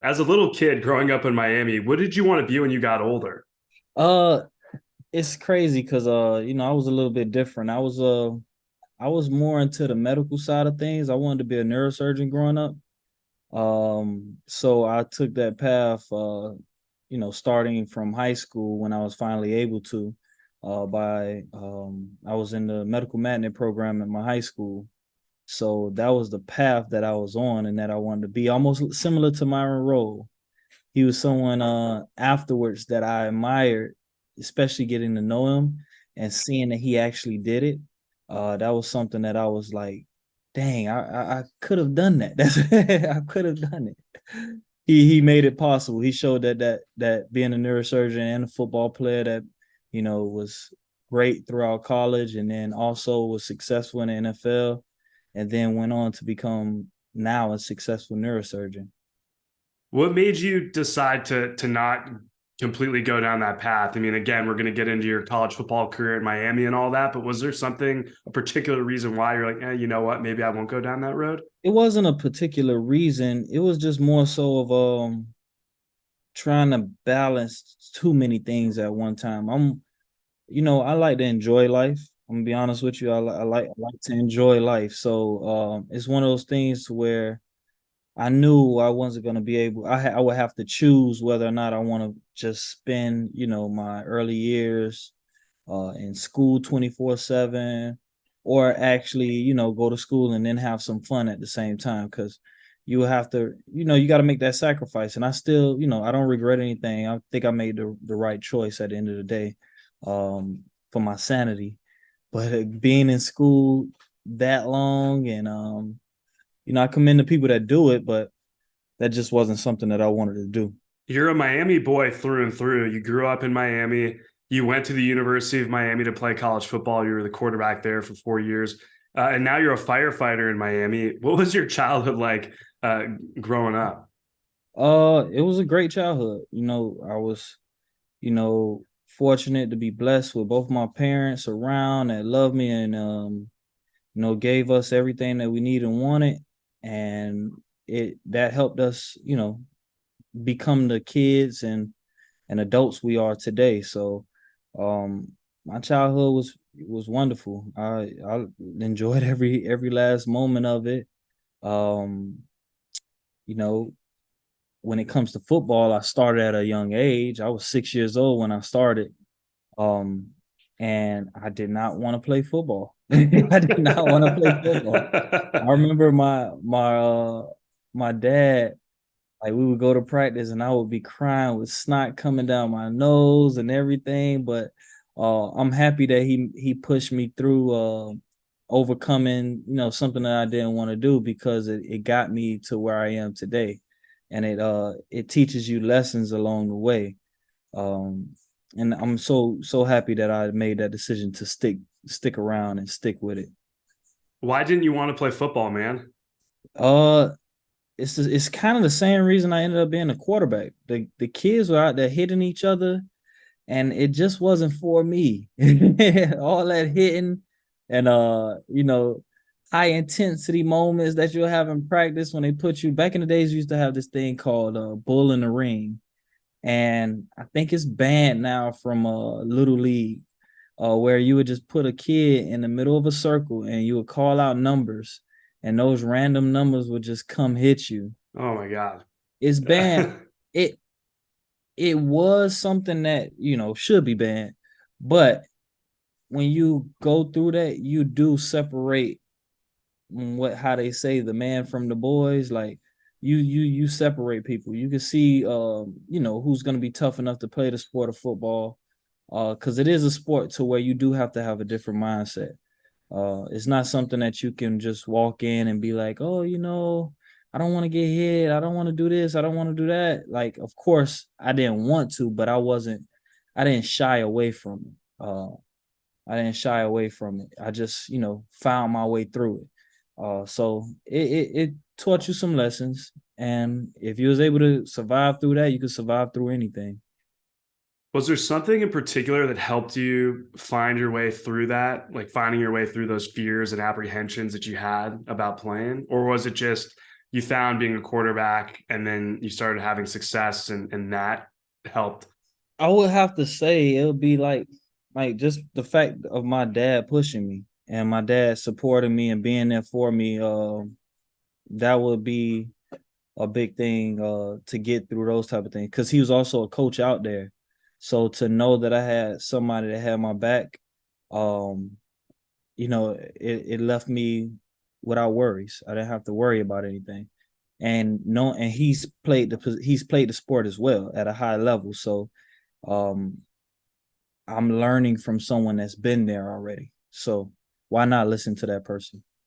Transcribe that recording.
As a little kid growing up in Miami, what did you want to be when you got older? Uh, it's crazy because I was a little bit different. I was more into the medical side of things. I wanted to be a neurosurgeon growing up. So I took that path, starting from high school when I was finally able to. By I was in the medical magnet program at my high school. So that was the path that I was on and that I wanted to be, almost similar to Myron Rolle. He was someone afterwards that I admired, especially getting to know him and seeing that he actually did it. That was something that I was like, dang, I could have done that. That's I could have done it. He made it possible. He showed that being a neurosurgeon and a football player that was great throughout college and then also was successful in the NFL and then went on to become now a successful neurosurgeon. What made you decide to not completely go down that path? I mean, again, we're going to get into your college football career in Miami and all that, but was there something, a particular reason why you're like, you know what, maybe I won't go down that road? It wasn't a particular reason. It was just more so of trying to balance too many things at one time. I like to enjoy life. I'm gonna be honest with you. I like to enjoy life. So it's one of those things where I knew I wasn't gonna be able. I would have to choose whether or not I want to just spend my early years in school 24/7, or actually, go to school and then have some fun at the same time. Because you have to, you got to make that sacrifice. And I still, I don't regret anything. I think I made the right choice at the end of the day, for my sanity. But being in school that long, and I commend the people that do it, but that just wasn't something that I wanted to do. You're a Miami boy through and through. You grew up in Miami. You went to the University of Miami to play college football. You were the quarterback there for 4 years. And now you're a firefighter in Miami. What was your childhood like uh, growing up? It was a great childhood. I was, fortunate to be blessed with both my parents around that loved me and gave us everything that we needed and wanted. And it that helped us, become the kids and adults we are today. So my childhood was wonderful. I enjoyed every last moment of it. Um, you know, when it comes to football, I started at a young age. I was 6 years old when I started. Um, and I did not want to play football. I did not want to play football. I remember my dad, like we would go to practice and I would be crying with snot coming down my nose and everything. But I'm happy that he pushed me through overcoming, something that I didn't want to do, because it got me to where I am today. And it teaches you lessons along the way. Um and I'm so happy that I made that decision to stick around and stick with it. Why didn't you want to play football, man? Uh it's kind of the same reason I ended up being a quarterback. The kids were out there hitting each other, and it just wasn't for me. All that hitting and high intensity moments that you'll have in practice when they put you back in the days. You used to have this thing called bull in the ring, and I think it's banned now from little league, where you would just put a kid in the middle of a circle and you would call out numbers, and those random numbers would just come hit you. Oh my God. It's banned. It it was something that should be banned, but when you go through that, you do separate what how they say the man from the boys. Like you separate people. You can see who's going to be tough enough to play the sport of football, because it is a sport to where you do have to have a different mindset. It's not something that you can just walk in and be like, oh, I don't want to get hit. I don't want to do this. I don't want to do that. Like, of course, I didn't want to, but I didn't shy away from it. I didn't shy away from it. I just, found my way through it. So it taught you some lessons. And if you was able to survive through that, you could survive through anything. Was there something in particular that helped you find your way through that, like finding your way through those fears and apprehensions that you had about playing? Or was it just you found being a quarterback and then you started having success and that helped? I would have to say it would be like just the fact of my dad pushing me and my dad supporting me and being there for me. That would be a big thing to get through those type of things, because he was also a coach out there. So to know that I had somebody that had my back, um, it left me without worries. I didn't have to worry about anything. And no, and he's played the sport as well at a high level. So um I'm learning from someone that's been there already. So why not listen to that person?